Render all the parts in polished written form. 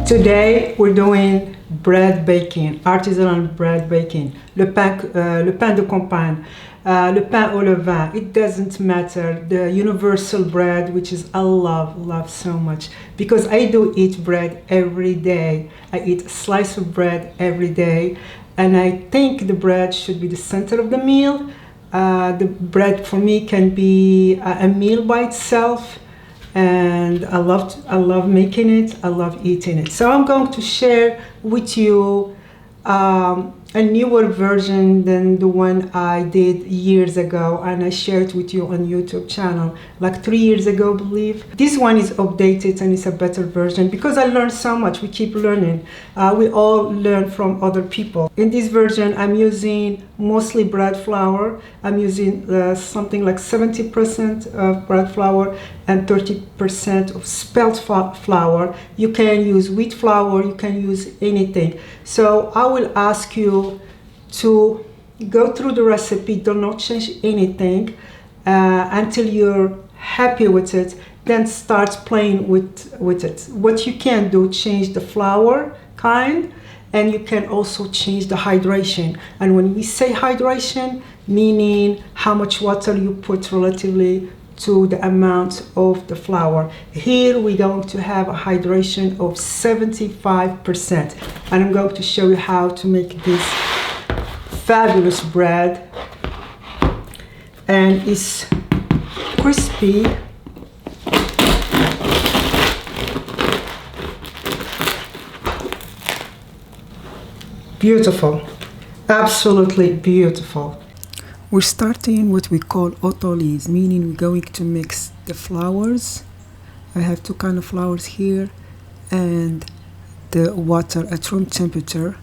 Today we're doing bread baking, artisanal bread baking. Le pain de campagne, le pain au levain. It doesn't matter. The universal bread, which is I love so much, because I do eat bread every day. I eat a slice of bread every day, and I think the bread should be the center of the meal. The bread for me can be a meal by itself. And I love making it, I love eating it. So I'm going to share with you a newer version than the one I did years ago, and I shared with you on YouTube channel like 3 years ago, I believe. This one is updated and it's a better version because I learned so much. We keep learning. We all learn from other people. In this version, I'm using mostly bread flour. I'm using something like 70% of bread flour and 30% of spelt flour. You can use wheat flour, you can use anything. So I will ask you to go through the recipe, do not change anything until you're happy with it, then start playing with it. What you can do, change the flour kind, and you can also change the hydration. And when we say hydration, meaning how much water you put relatively to the amount of the flour. Here we're going to have a hydration of 75%, and I'm going to show you how to make this fabulous bread, and it's crispy. Beautiful, absolutely beautiful. We're starting what we call autolyze, meaning we're going to mix the flours. I have two kinds of flours here, and the water at room temperature.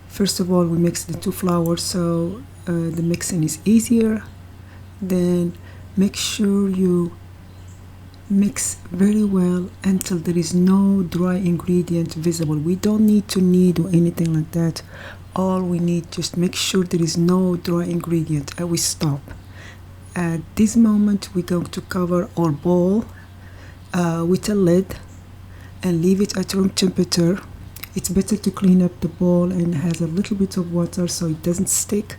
First of all, we mix the two flours so the mixing is easier. Then make sure you mix very well until there is no dry ingredient visible. We don't need to knead or anything like that. All we need, just make sure there is no dry ingredient, and we stop. At this moment, we're going to cover our bowl with a lid and leave it at room temperature. It's better to clean up the bowl and has a little bit of water so it doesn't stick.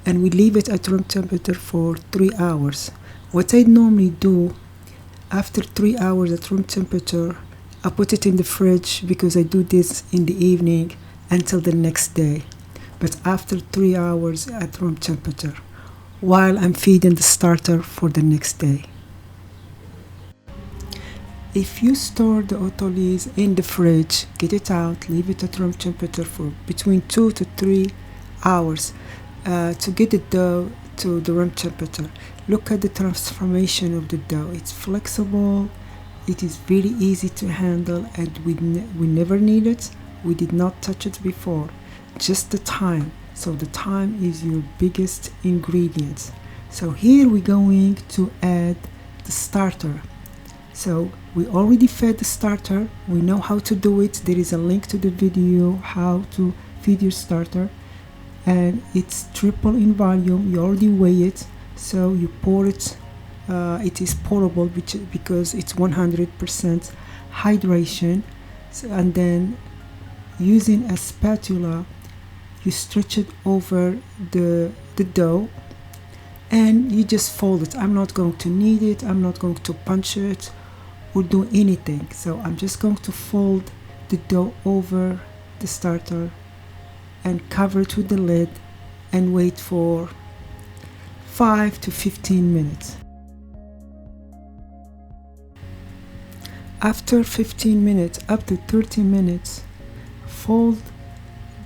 And we leave it at room temperature for 3 hours. What I normally do, after 3 hours at room temperature, I put it in the fridge because I do this in the evening until the next day. But after 3 hours at room temperature, while I'm feeding the starter for the next day. If you store the autolyze in the fridge, get it out, leave it at room temperature for between 2 to 3 hours to get the dough to the room temperature. Look at the transformation of the dough. It's flexible, it is very easy to handle, and we never need it. We did not touch it before, just the time. So the time is your biggest ingredient. So here we're going to add the starter. So we already fed the starter. We know how to do it. There is a link to the video how to feed your starter, and it's triple in volume. You already weigh it, so you pour it. It is pourable because it's 100% hydration. So, and then using a spatula, you stretch it over the dough and you just fold it. I'm not going to knead it, I'm not going to punch it or do anything. So I'm just going to fold the dough over the starter and cover it with the lid and wait for 5 to 15 minutes. After 15 minutes, up to 30 minutes, fold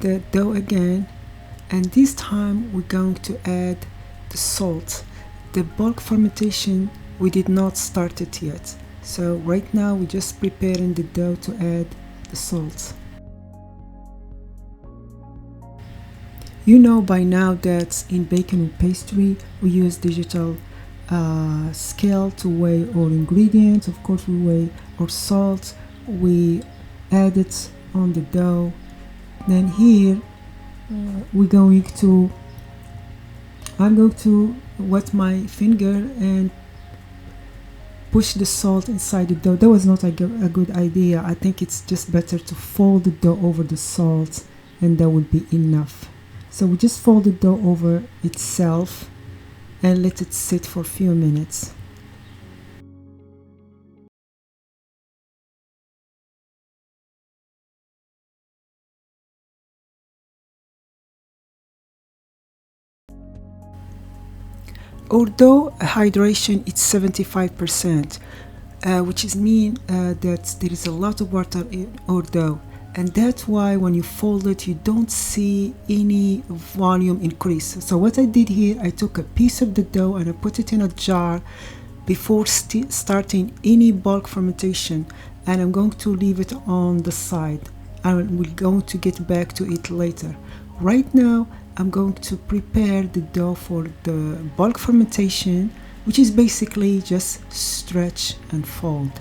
the dough again, and this time we're going to add the salt. The bulk fermentation, we did not start it yet, so right now we're just preparing the dough to add the salt. You know by now that in baking and pastry we use digital scale to weigh all ingredients. Of course, we weigh our salt, we add it on the dough. Then here I'm going to wet my finger and push the salt inside the dough. That was not a good idea. I think it's just better to fold the dough over the salt, and that would be enough. So we just fold the dough over itself and let it sit for a few minutes. Although hydration is 75%, which is mean that there is a lot of water in our dough, and that's why when you fold it you don't see any volume increase. So what I did here, I took a piece of the dough and I put it in a jar before starting any bulk fermentation, and I'm going to leave it on the side, and we're going to get back to it later. Right now I'm going to prepare the dough for the bulk fermentation, which is basically just stretch and fold.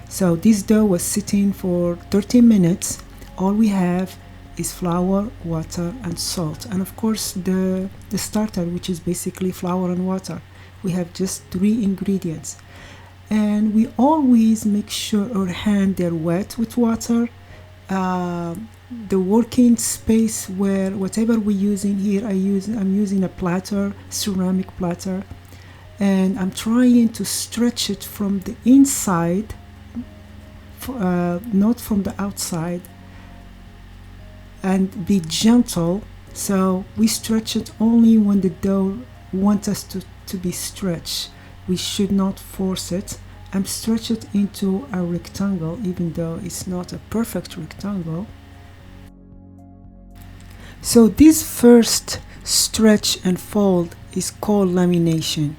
So this dough was sitting for 30 minutes. All we have is flour, water and salt, and of course the starter, which is basically flour and water. We have just 3 ingredients, and we always make sure our hands are wet with water. The working space where whatever we're using here, I'm using a platter, ceramic platter, and I'm trying to stretch it from the inside, not from the outside, and be gentle. So we stretch it only when the dough wants us to be stretched. We should not force it. I'm stretching it into a rectangle, even though it's not a perfect rectangle. So this first stretch and fold is called lamination,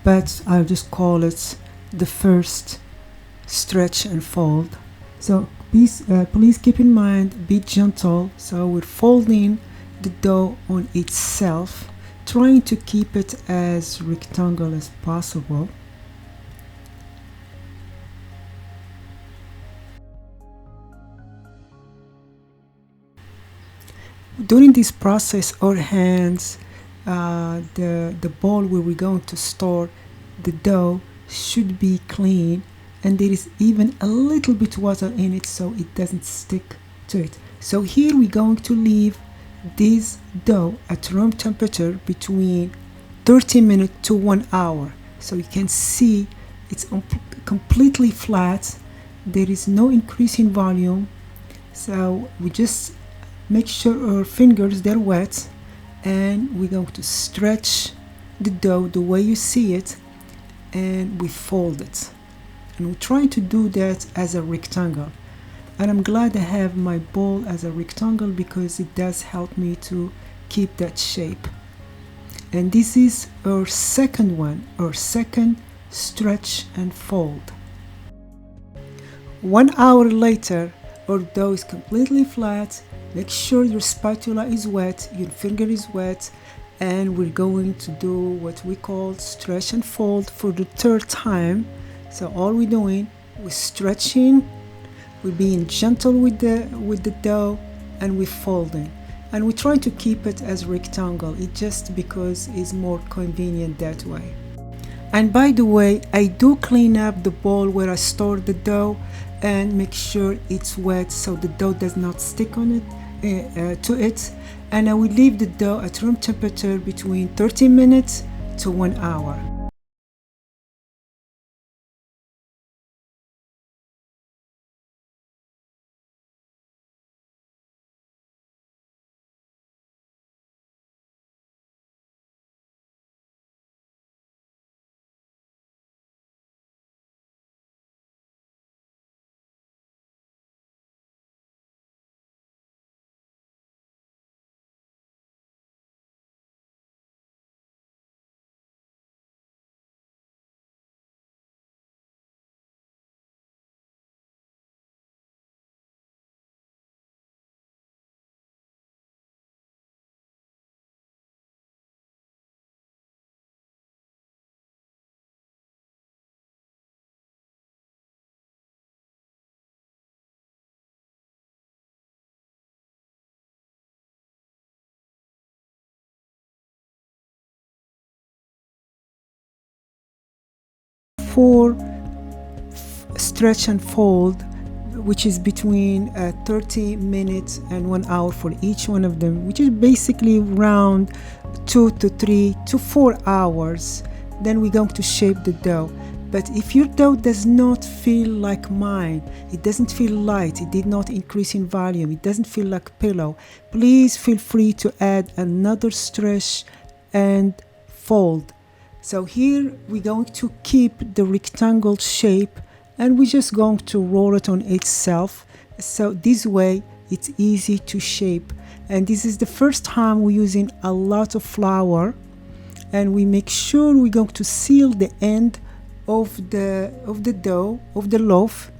but I'll just call it the first stretch and fold. So please keep in mind, be gentle. So we're folding the dough on itself, trying to keep it as rectangle as possible. During this process, our hands, the bowl where we're going to store the dough should be clean, and there is even a little bit water in it so it doesn't stick to it. So here we're going to leave this dough at room temperature between 30 minutes to 1 hour. So you can see it's completely flat. There is no increase in volume. So we just make sure our fingers, they're wet, and we're going to stretch the dough the way you see it, and we fold it. And we're trying to do that as a rectangle. And I'm glad I have my bowl as a rectangle because it does help me to keep that shape. And this is our second one, our second stretch and fold. 1 hour later, our dough is completely flat. Make sure your spatula is wet, your finger is wet, and we're going to do what we call stretch and fold for the 3rd time. So all we're doing, we're stretching, we're being gentle with the dough, and we're folding. And we try to keep it as rectangle, it just because it's more convenient that way. And by the way, I do clean up the bowl where I store the dough and make sure it's wet so the dough does not stick on it to it. And I will leave the dough at room temperature between 30 minutes to 1 hour. For stretch and fold, which is between 30 minutes and 1 hour for each one of them, which is basically around 2 to 3 to 4 hours. Then we're going to shape the dough. But if your dough does not feel like mine, it doesn't feel light, it did not increase in volume, it doesn't feel like pillow, please feel free to add another stretch and fold. So here we're going to keep the rectangle shape, and we're just going to roll it on itself. So this way it's easy to shape. And this is the first time we're using a lot of flour, and we make sure we're going to seal the end of the dough, of the loaf.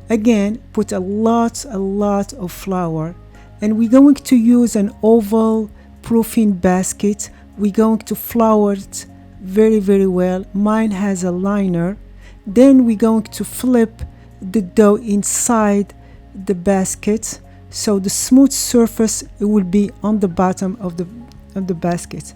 Again, put a lot of flour, and we're going to use an oval proofing basket. We're going to flour it very well. Mine has a liner. Then we're going to flip the dough inside the basket, so the smooth surface will be on the bottom of the basket.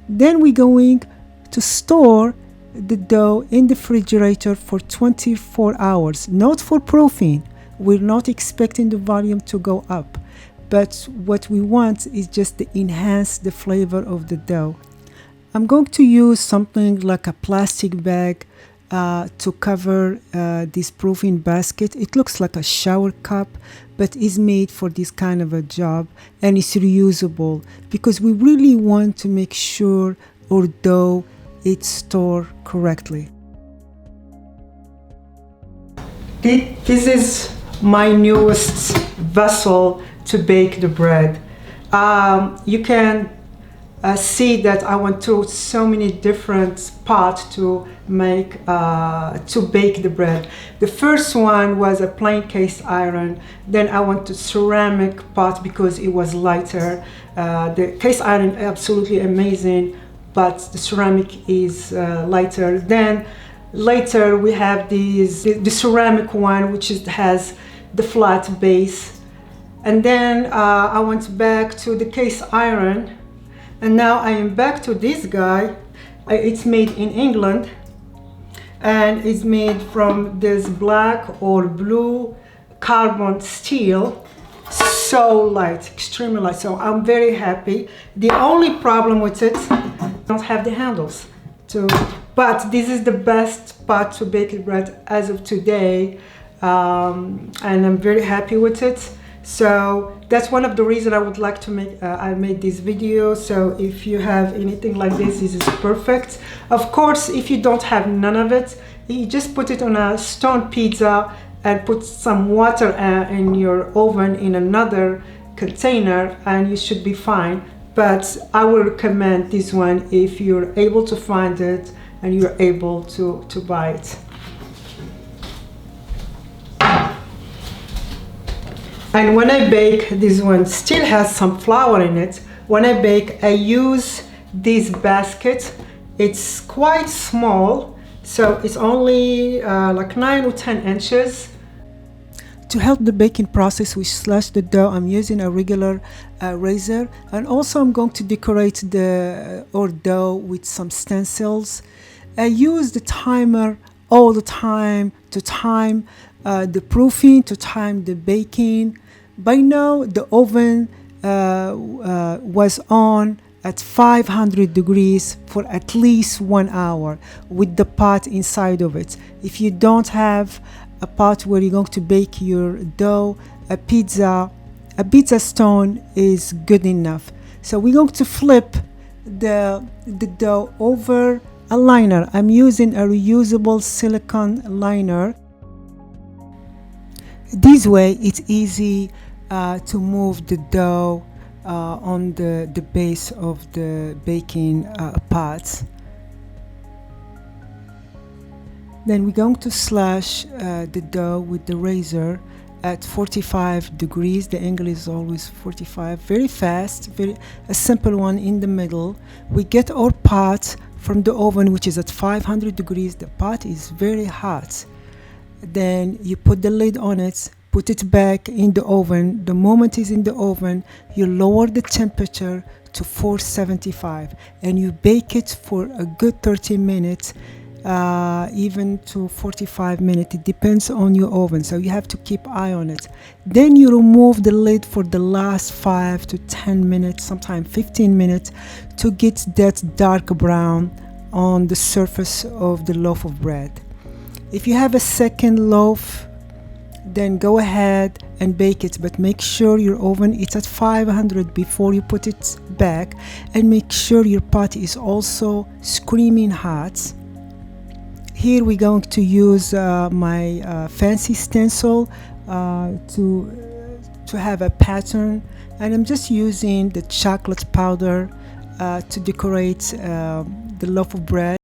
Then we're going to store the dough in the refrigerator for 24 hours, not for proofing. We're not expecting the volume to go up, but what we want is just to enhance the flavor of the dough. I'm going to use something like a plastic bag to cover this proofing basket. It looks like a shower cup, but is made for this kind of a job, and it's reusable because we really want to make sure our dough is stored correctly. This is my newest vessel to bake the bread. You can see that I went through so many different pots to bake the bread. The first one was a plain cast iron. Then I went to ceramic pot because it was lighter. The cast iron is absolutely amazing, but the ceramic is lighter. Then later we have the ceramic one, which has the flat base. And then I went back to the cast iron, and now I am back to this guy. It's made in England, and it's made from this black or blue carbon steel. So light, extremely light, so I'm very happy. The only problem with it, I don't have the handles but this is the best pot to bake bread as of today, and I'm very happy with it. So that's one of the reasons I would like to make I made this video. So if you have anything like this is perfect. Of course, if you don't have none of it, you just put it on a stone pizza and put some water in your oven in another container, and you should be fine. But I will recommend this one if you're able to find it and you're able to buy it. And when I bake, this one still has some flour in it. When I bake, I use this basket. It's quite small, so it's only like 9 or 10 inches. To help the baking process, we slash the dough. I'm using a regular razor, and also I'm going to decorate our dough with some stencils. I use the timer all the time to time the proofing, to time the baking. By now the oven was on at 500 degrees for at least 1 hour with the pot inside of it. If you don't have a pot where you're going to bake your dough, a pizza stone is good enough. So we're going to flip the dough over a liner. I'm using a reusable silicone liner. This way it's easy to move the dough on the base of the baking pots. Then we're going to slash the dough with the razor at 45 degrees. The angle is always 45. Very fast, a simple one in the middle. We get our pot from the oven, which is at 500 degrees. The pot is very hot. Then you put the lid on it, put it back in the oven. The moment it's in the oven, you lower the temperature to 475 and you bake it for a good 30 minutes. even to 45 minutes. It depends on your oven, so you have to keep eye on it. Then you remove the lid for the last 5 to 10 minutes, sometimes 15 minutes, to get that dark brown on the surface of the loaf of bread. If you have a second loaf, then go ahead and bake it, but make sure your oven is at 500 before you put it back, and make sure your pot is also screaming hot. Here we're going to use my fancy stencil to have a pattern, and I'm just using the chocolate powder to decorate the loaf of bread.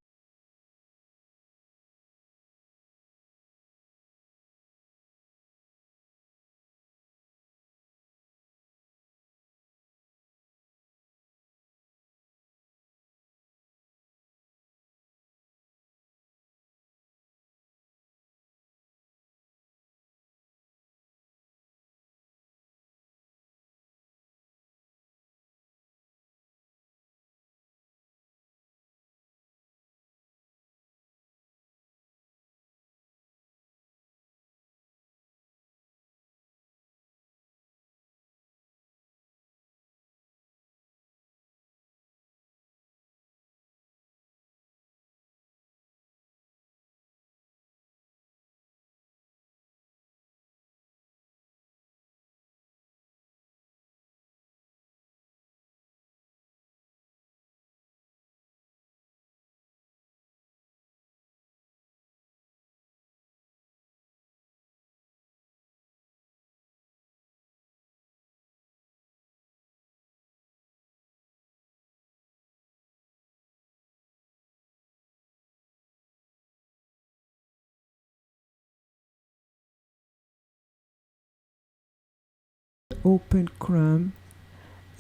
Open crumb.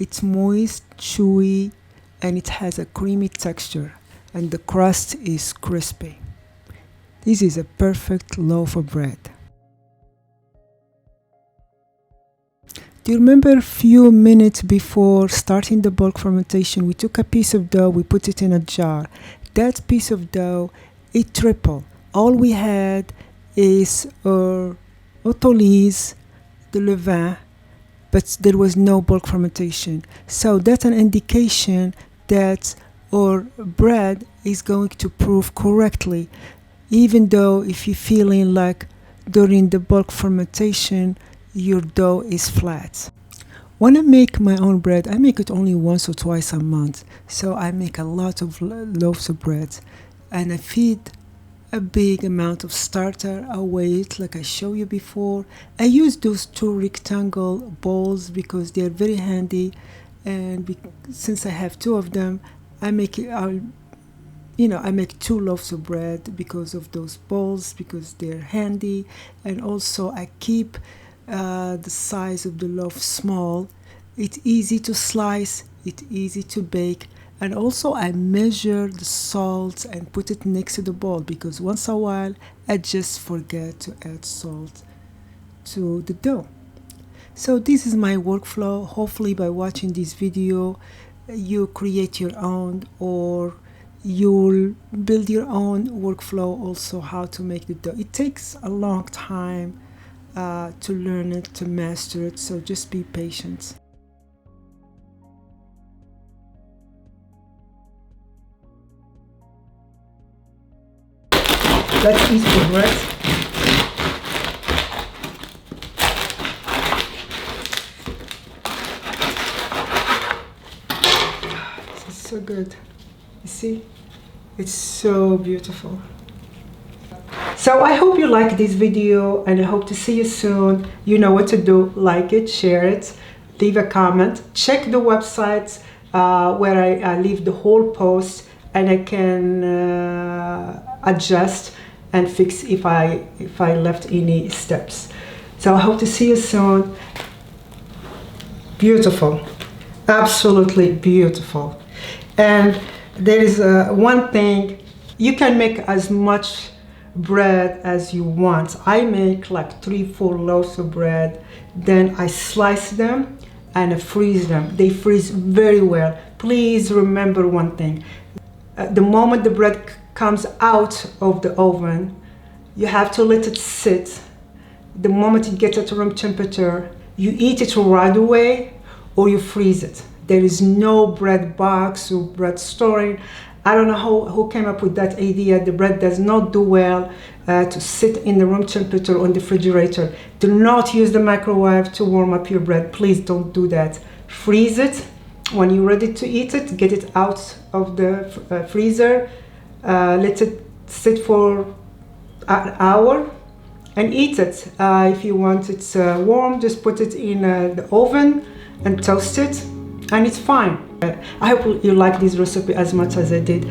It's moist, chewy, and it has a creamy texture, and the crust is crispy. This is a perfect loaf of bread. Do you remember a few minutes before starting the bulk fermentation, we took a piece of dough, we put it in a jar. That piece of dough, it tripled. All we had is autolyze, the levain, but there was no bulk fermentation. So that's an indication that our bread is going to proof correctly, even though if you're feeling like during the bulk fermentation your dough is flat. When I make my own bread, I make it only once or twice a month, so I make a lot of loaves of bread, and I feed a big amount of starter. I weigh it like I showed you before. I use those 2 rectangle bowls because they're very handy, and since I have 2 of them, I make it. I make 2 loaves of bread because of those bowls, because they're handy, and also I keep the size of the loaf small. It's easy to slice, it's easy to bake. And also I measure the salt and put it next to the bowl, because once in a while I just forget to add salt to the dough. So this is my workflow. Hopefully by watching this video you create your own, or you'll build your own workflow also how to make the dough. It takes a long time to learn it, to master it, so just be patient. Let's eat the bread. This is so good. You see? It's so beautiful. So I hope you like this video, and I hope to see you soon. You know what to do. Like it, share it, leave a comment. Check the website where I leave the whole post, and I can adjust and fix if I left any steps. So I hope to see you soon. Beautiful, absolutely beautiful. And there is one thing, you can make as much bread as you want. I make like 3-4 loaves of bread, then I slice them and I freeze them. They freeze very well. Please remember one thing, the moment the bread comes out of the oven, you have to let it sit. The moment it gets at room temperature, you eat it right away or you freeze it. There is no bread box or bread storing. I don't know who came up with that idea. The bread does not do well to sit in the room temperature on the refrigerator. Do not use the microwave to warm up your bread. Please don't do that. Freeze it. When you're ready to eat it, get it out of the freezer. Let it sit for an hour and eat it. If you want it warm, just put it in the oven and toast it, and it's fine. I hope you like this recipe as much as I did.